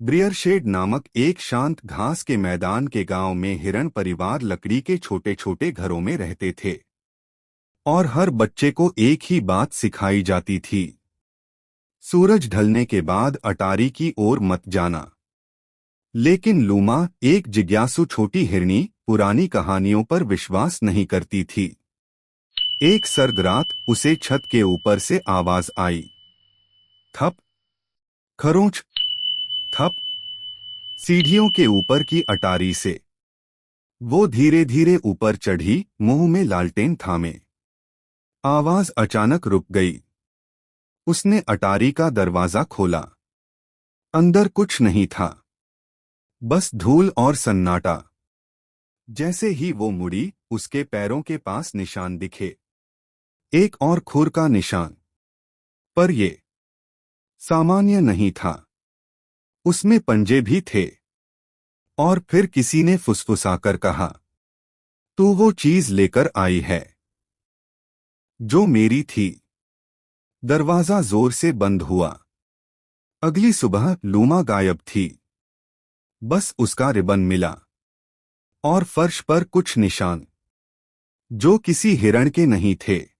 ब्रियरशेड नामक एक शांत घास के मैदान के गांव में हिरण परिवार लकड़ी के छोटे छोटे घरों में रहते थे और हर बच्चे को एक ही बात सिखाई जाती थी। सूरज ढलने के बाद अटारी की ओर मत जाना। लेकिन लूमा, एक जिज्ञासु छोटी हिरनी, पुरानी कहानियों पर विश्वास नहीं करती थी। एक सर्द रात उसे छत के ऊपर से आवाज आई। थप, खरोंच, थप। सीढ़ियों के ऊपर की अटारी से। वो धीरे धीरे ऊपर चढ़ी, मुंह में लालटेन थामे। आवाज अचानक रुक गई। उसने अटारी का दरवाजा खोला। अंदर कुछ नहीं था, बस धूल और सन्नाटा। जैसे ही वो मुड़ी, उसके पैरों के पास निशान दिखे। एक और खुर का निशान। पर ये सामान्य नहीं था, उसमें पंजे भी थे। और फिर किसी ने फुसफुसाकर कहा, तू वो चीज लेकर आई है जो मेरी थी। दरवाजा जोर से बंद हुआ। अगली सुबह लूमा गायब थी। बस उसका रिबन मिला और फर्श पर कुछ निशान जो किसी हिरण के नहीं थे।